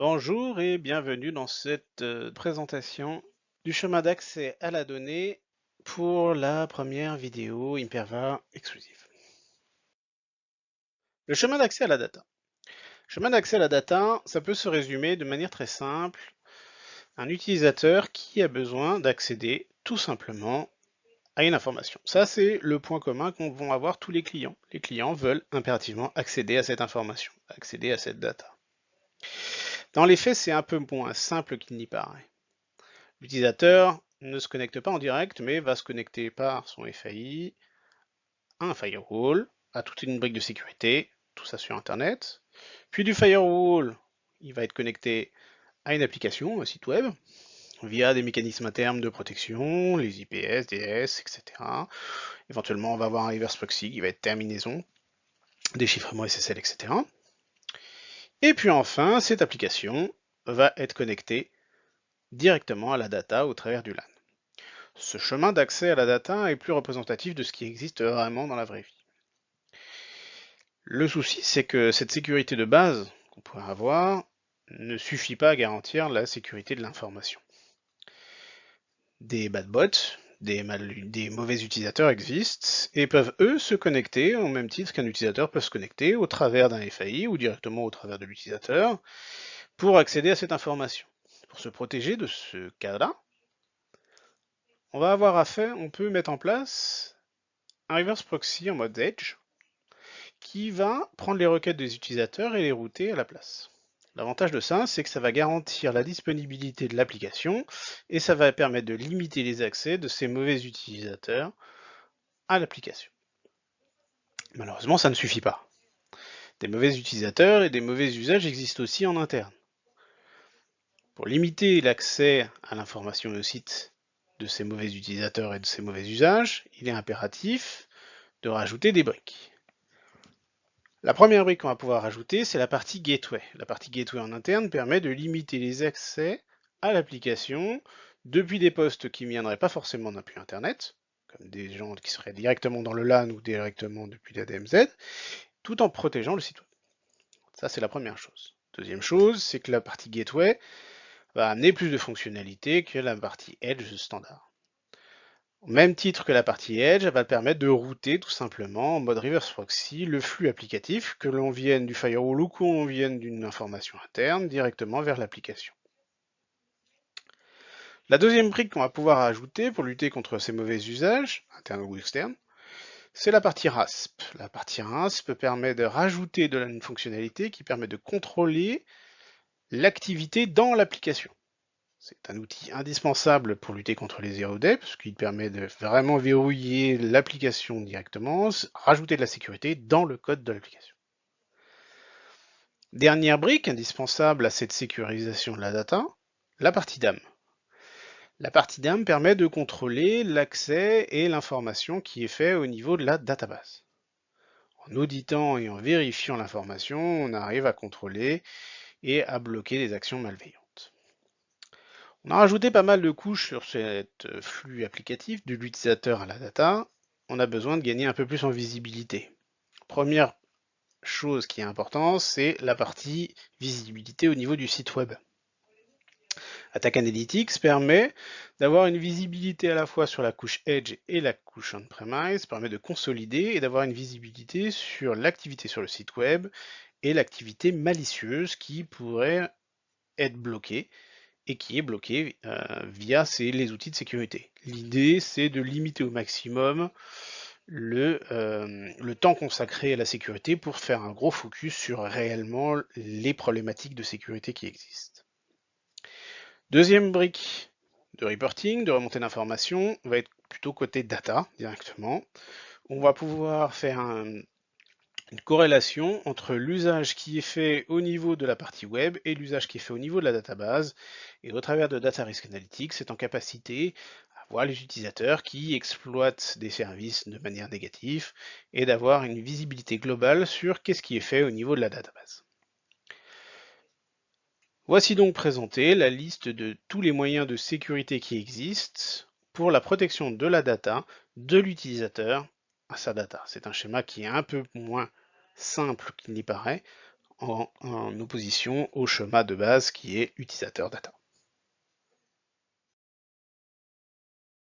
Bonjour et bienvenue dans cette présentation du chemin d'accès à la donnée pour la première vidéo Imperva exclusive. Le chemin d'accès à la data. Le chemin d'accès à la data, ça peut se résumer de manière très simple. Un utilisateur qui a besoin d'accéder tout simplement à une information. Ça, c'est le point commun qu'ont vont avoir tous les clients. Les clients veulent impérativement accéder à cette information, accéder à cette data. Dans les faits, c'est un peu moins simple qu'il n'y paraît. L'utilisateur ne se connecte pas en direct, mais va se connecter par son FAI à un firewall, à toute une brique de sécurité, tout ça sur Internet. Puis du firewall, il va être connecté à une application, un site web, via des mécanismes internes de protection, les IPS, DS, etc. Éventuellement, on va avoir un reverse proxy qui va être terminaison, déchiffrement SSL, etc. Et puis enfin, cette application va être connectée directement à la data au travers du LAN. Ce chemin d'accès à la data est plus représentatif de ce qui existe vraiment dans la vraie vie. Le souci, c'est que cette sécurité de base qu'on pourrait avoir ne suffit pas à garantir la sécurité de l'information. Des bad bots, des mauvais utilisateurs existent et peuvent eux se connecter au même titre qu'un utilisateur peut se connecter au travers d'un FAI ou directement au travers de l'utilisateur pour accéder à cette information. Pour se protéger de ce cas-là, on peut mettre en place un reverse proxy en mode edge qui va prendre les requêtes des utilisateurs et les router à la place. L'avantage de ça, c'est que ça va garantir la disponibilité de l'application et ça va permettre de limiter les accès de ces mauvais utilisateurs à l'application. Malheureusement, ça ne suffit pas. Des mauvais utilisateurs et des mauvais usages existent aussi en interne. Pour limiter l'accès à l'information et au site de ces mauvais utilisateurs et de ces mauvais usages, il est impératif de rajouter des briques. La première brique qu'on va pouvoir ajouter, c'est la partie gateway. La partie gateway en interne permet de limiter les accès à l'application depuis des postes qui ne viendraient pas forcément d'un puits internet, comme des gens qui seraient directement dans le LAN ou directement depuis la DMZ, tout en protégeant le site web. Ça, c'est la première chose. Deuxième chose, c'est que la partie gateway va amener plus de fonctionnalités que la partie edge standard. Au même titre que la partie Edge, elle va permettre de router tout simplement en mode reverse proxy le flux applicatif, que l'on vienne du firewall ou que l'on vienne d'une information interne directement vers l'application. La deuxième brique qu'on va pouvoir ajouter pour lutter contre ces mauvais usages, internes ou externes, c'est la partie RASP. La partie RASP permet de rajouter une fonctionnalité qui permet de contrôler l'activité dans l'application. C'est un outil indispensable pour lutter contre les zero day, parce qu'il permet de vraiment verrouiller l'application directement, rajouter de la sécurité dans le code de l'application. Dernière brique indispensable à cette sécurisation de la data, la partie DAM. La partie DAM permet de contrôler l'accès et l'information qui est fait au niveau de la database. En auditant et en vérifiant l'information, on arrive à contrôler et à bloquer les actions malveillantes. On a rajouté pas mal de couches sur cet flux applicatif de l'utilisateur à la data. On a besoin de gagner un peu plus en visibilité. Première chose qui est importante, c'est la partie visibilité au niveau du site web. Attack Analytics permet d'avoir une visibilité à la fois sur la couche Edge et la couche On-Premise, permet de consolider et d'avoir une visibilité sur l'activité sur le site web et l'activité malicieuse qui pourrait être bloquée et qui est bloqué via les outils de sécurité. L'idée, c'est de limiter au maximum le temps consacré à la sécurité pour faire un gros focus sur réellement les problématiques de sécurité qui existent. Deuxième brique de reporting, de remontée d'informations, va être plutôt côté data directement. On va pouvoir faire une corrélation entre l'usage qui est fait au niveau de la partie web et l'usage qui est fait au niveau de la database. Et au travers de Data Risk Analytics, c'est en capacité à voir les utilisateurs qui exploitent des services de manière négative et d'avoir une visibilité globale sur qu'est-ce qui est fait au niveau de la database. Voici donc présentée la liste de tous les moyens de sécurité qui existent pour la protection de la data de l'utilisateur à sa data. C'est un schéma qui est un peu moins simple qu'il n'y paraît. en opposition au schéma de base qui est utilisateur data.